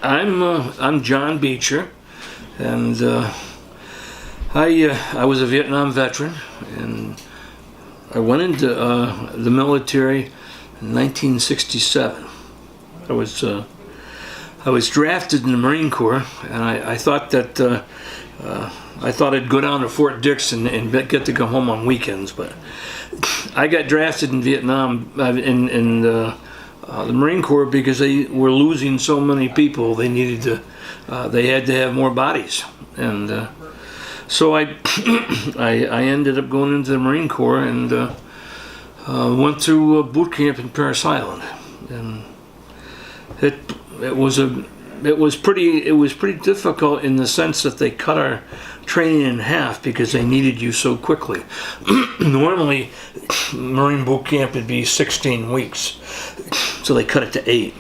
I'm John Beecher, and I was a Vietnam veteran, and I went into the military in 1967. I was drafted in the Marine Corps, and I thought that I thought I'd go down to Fort Dix and get to come home on weekends, but I got drafted in Vietnam in the Marine Corps because they were losing so many people. They needed to, they had to have more bodies, and so I I ended up going into the Marine Corps and went through boot camp in Parris Island, and it was pretty difficult in the sense that they cut our training in half because they needed you so quickly. Normally, Marine boot camp would be 16 weeks, so they cut it to 8.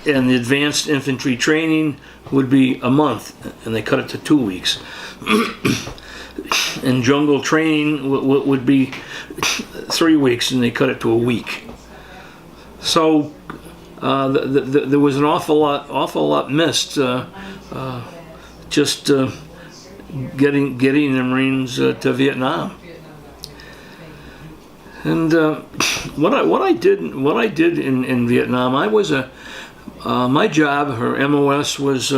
And the advanced infantry training would be a month, and they cut it to 2 weeks. And jungle training would be 3 weeks, and they cut it to a week. So there was an awful lot missed. Just getting the Marines to Vietnam. And what I did in Vietnam, I was my job, or MOS, was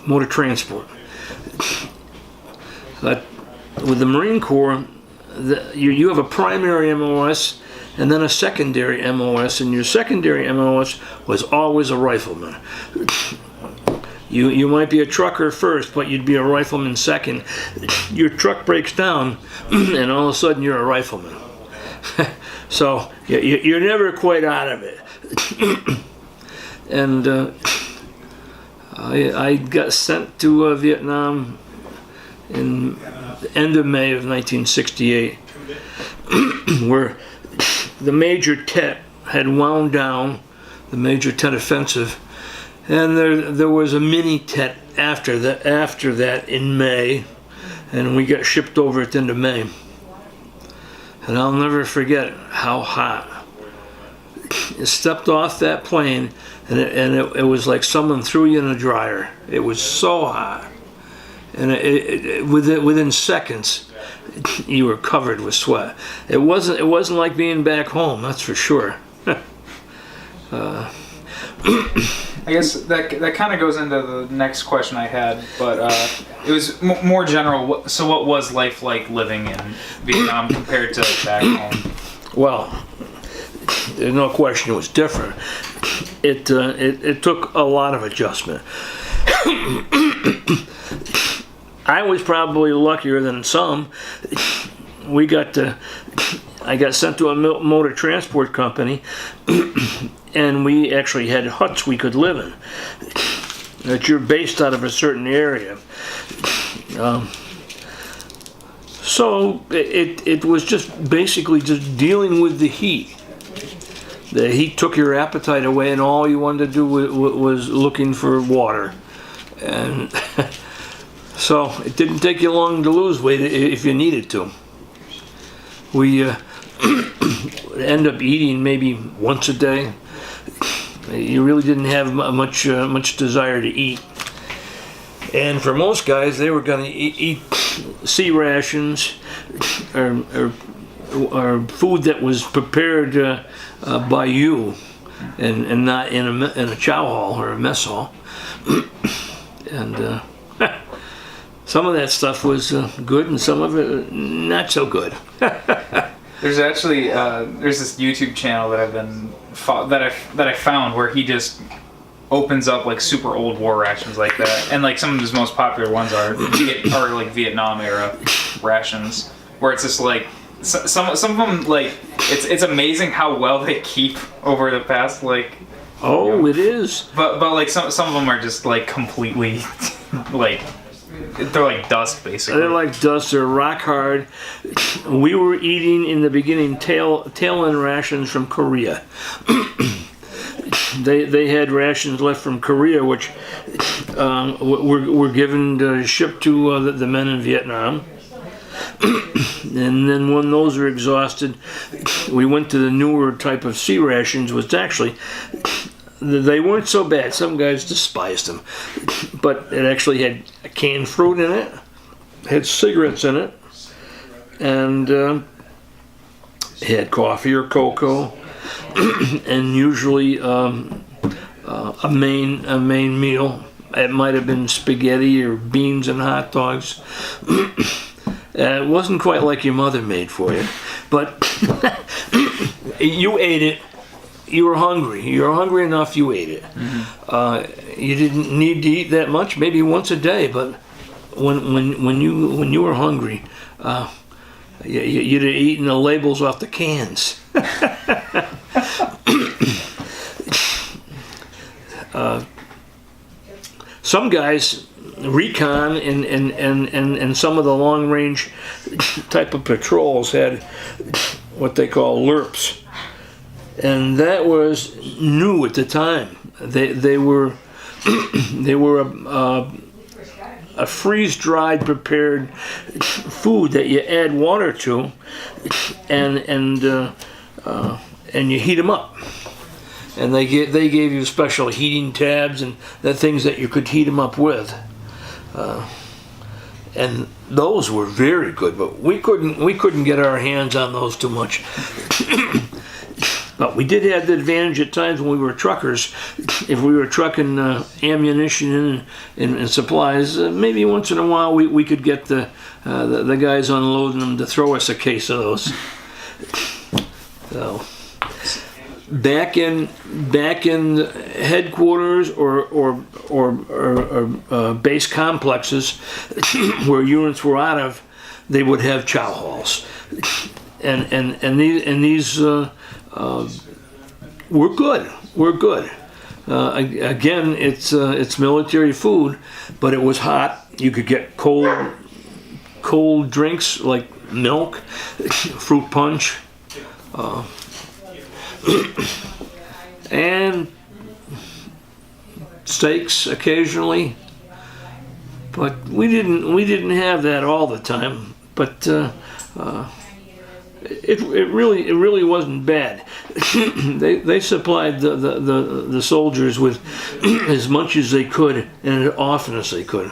motor transport. But with the Marine Corps, you have a primary MOS and then a secondary MOS, and your secondary MOS was always a rifleman. You might be a trucker first, but you'd be a rifleman second. Your truck breaks down, and all of a sudden you're a rifleman. So you're never quite out of it. And I got sent to Vietnam in the end of May of 1968, where the Major Tet had wound down, the Major Tet offensive, and there was a mini Tet after that in May, and we got shipped over at the end of May. And I'll never forget how hot. It stepped off that plane, and it was like someone threw you in a dryer. It was so hot, and within seconds, you were covered with sweat. It wasn't like being back home, that's for sure. I guess that kind of goes into the next question I had, but it was more general. So what was life like living in Vietnam compared to back home? Well, there's no question it was different. It took a lot of adjustment. I was probably luckier than some. I got sent to a motor transport company, and we actually had huts we could live in. That you're based out of a certain area. So it was just basically just dealing with the heat. The heat took your appetite away, and all you wanted to do was looking for water. And so it didn't take you long to lose weight if you needed to. We end up eating maybe once a day. You really didn't have much desire to eat. And for most guys, they were going to eat sea rations or food that was prepared by you, and not in a chow hall or a mess hall. And some of that stuff was good, and some of it not so good. There's actually there's this YouTube channel that I found where he just opens up like super old war rations like that, and like some of his most popular ones are like Vietnam era rations, where it's just like some of them, like it's amazing how well they keep over the past like. Oh, you know, it is. But like some of them are just like completely like. They're like dust, basically. They're like dust. They're rock hard. We were eating in the beginning tail end rations from Korea. They had rations left from Korea, which were given shipped to the men in Vietnam. And then when those were exhausted, we went to the newer type of sea rations, which actually they weren't so bad. Some guys despised them, but it actually had canned fruit in it, had cigarettes in it, and it had coffee or cocoa, and usually a main meal. It might have been spaghetti or beans and hot dogs. It wasn't quite like your mother made for you, but you ate it. You were hungry. You were hungry enough. You ate it. You didn't need to eat that much, maybe once a day. But when you were hungry, you'd have eaten the labels off the cans. Some guys, recon and some of the long range type of patrols had what they call LRPs. And that was new at the time. They were a freeze-dried, prepared food that you add water to, and you heat them up. And they gave you special heating tabs and the things that you could heat them up with. And those were very good, but we couldn't get our hands on those too much. But we did have the advantage at times when we were truckers. If we were trucking ammunition and supplies, maybe once in a while we could get the guys unloading them to throw us a case of those. So back in headquarters or base complexes where units were out of, they would have chow halls, and these. We're good. Again, it's military food, but it was hot. You could get cold drinks like milk, fruit punch, and steaks occasionally. But we didn't have that all the time. But It really wasn't bad. They supplied the soldiers with as much as they could and as often as they could,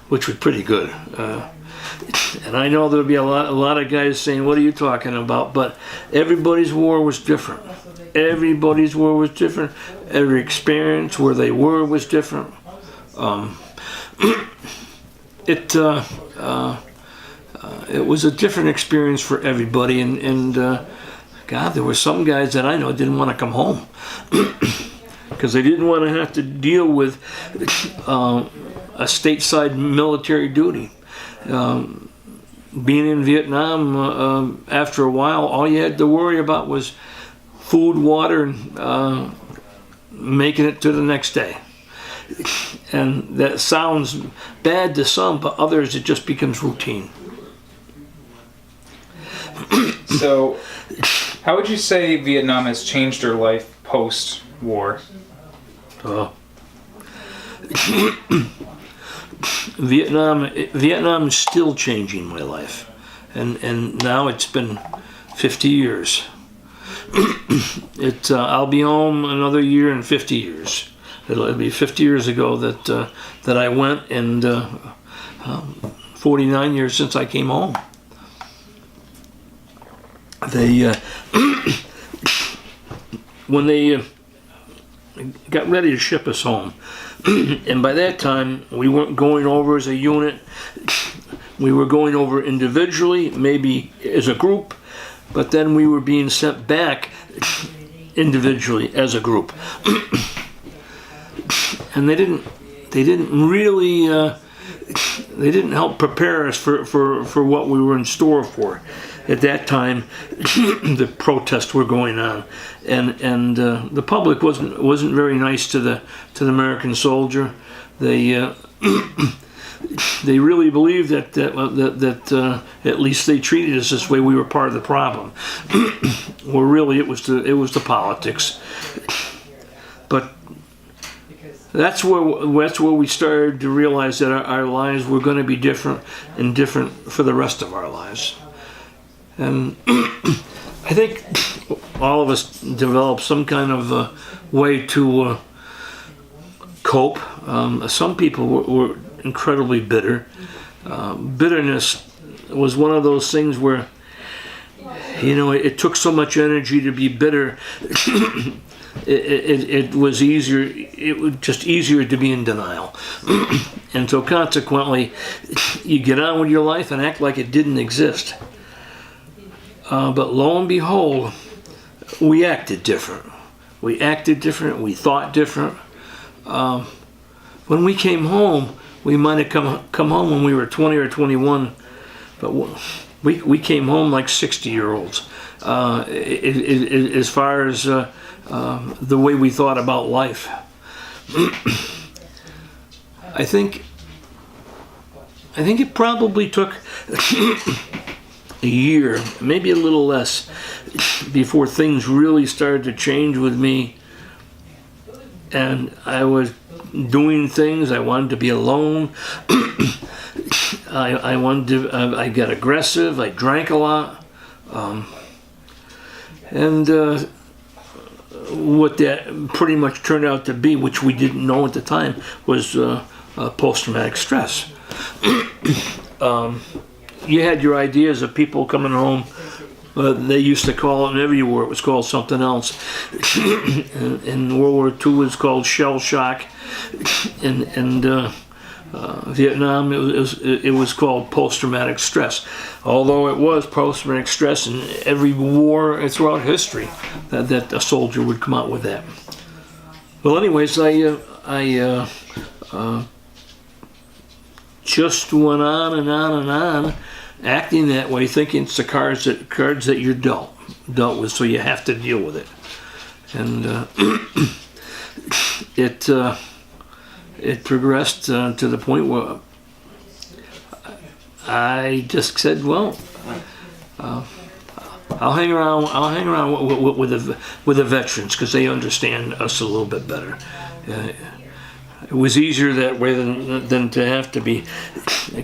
which was pretty good. And I know there'll be a lot of guys saying, "What are you talking about?" But everybody's war was different. Everybody's war was different. Every experience where they were was different. It was a different experience for everybody, and God, there were some guys that I know didn't want to come home because they didn't want to have to deal with a stateside military duty. Being in Vietnam, after a while, all you had to worry about was food, water, and making it to the next day. And that sounds bad to some, but others it just becomes routine. So, how would you say Vietnam has changed your life post-war? Vietnam is still changing my life, and now it's been 50 years. I'll be home another year in 50 years. It'll be 50 years ago that I went, and 49 years since I came home. When they got ready to ship us home, and by that time we weren't going over as a unit, we were going over individually, maybe as a group, but then we were being sent back individually as a group. And they didn't really they didn't help prepare us for what we were in store for. At that time, the protests were going on, and the public wasn't very nice to the American soldier. They really believed that at least they treated us this way. We were part of the problem. Well, really, it was the politics. But that's where we started to realize that our lives were going to be different for the rest of our lives. And I think all of us developed some kind of way to cope. Some people were incredibly bitter. Bitterness was one of those things where, it took so much energy to be bitter. It was easier. It was just easier to be in denial, and so consequently, you get on with your life and act like it didn't exist. But lo and behold, we acted different. We acted different. We thought different. When we came home, we might have come home when we were 20 or 21, but we came home like 60-year-olds. As far as the way we thought about life. I think it probably took a year, maybe a little less, before things really started to change with me. And I was doing things. I wanted to be alone. I got aggressive. I drank a lot. What that pretty much turned out to be, which we didn't know at the time, was post-traumatic stress. You had your ideas of people coming home. They used to call it, everywhere it was called something else. In World War II, it was called shell shock. In Vietnam, it was called post-traumatic stress. Although it was post-traumatic stress in every war throughout history, that a soldier would come out with that. Well, anyways, I just went on and on and on, acting that way, thinking it's the cards that you're dealt with, so you have to deal with it. And it progressed to the point where I just said, "Well, I'll hang around with the veterans because they understand us a little bit better." It was easier that way than to have to be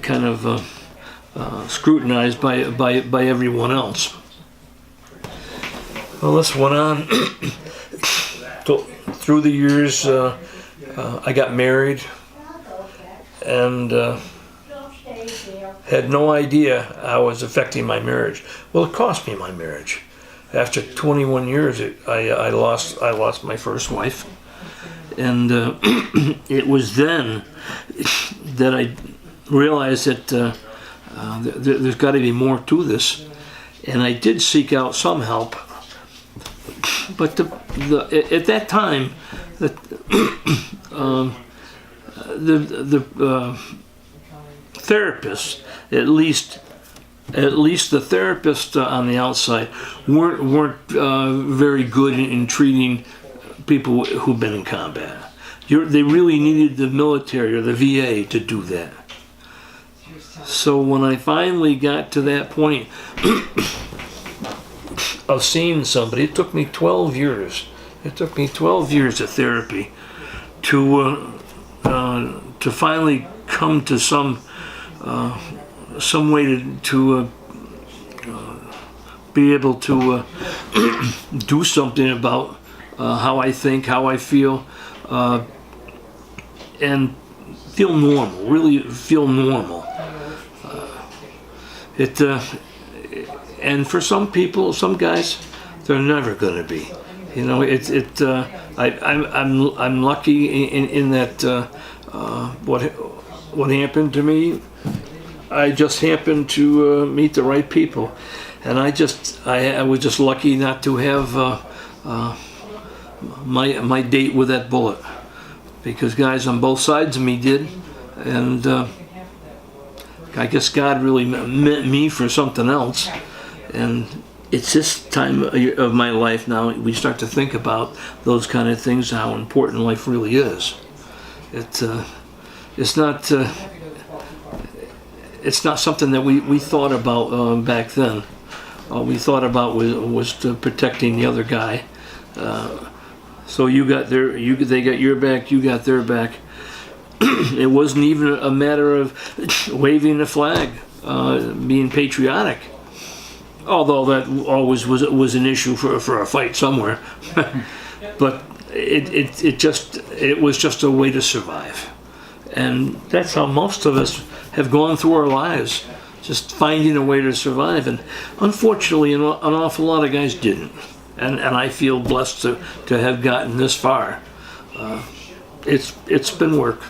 kind of scrutinized by everyone else. Well, this went on through the years. I got married and had no idea I was affecting my marriage. Well, it cost me my marriage. After 21 years, I lost my first wife, and it was then that I realized that there's got to be more to this, and I did seek out some help. But at that time, the therapists, at least the therapists on the outside, weren't very good in treating people who've been in combat. They really needed the military or the VA to do that. So when I finally got to that point of seeing somebody, it took me 12 years. It took me 12 years of therapy to finally come to some way to be able to do something about how I think, how I feel, and feel normal. Really feel normal. And for some people, some guys, they're never going to be. I'm lucky in that what happened to me, I just happened to meet the right people, and I was just lucky not to have my date with that bullet, because guys on both sides of me did, and I guess God really meant me for something else. And it's this time of my life now we start to think about those kind of things, how important life really is. It's not something that we thought about back then. All we thought about was protecting the other guy. So they got your back, you got their back. It wasn't even a matter of waving the flag, being patriotic. although that always was an issue for a fight somewhere. But it was just a way to survive. And that's how most of us have gone through our lives, just finding a way to survive. And unfortunately, an awful lot of guys didn't. And I feel blessed to have gotten this far. It's been work.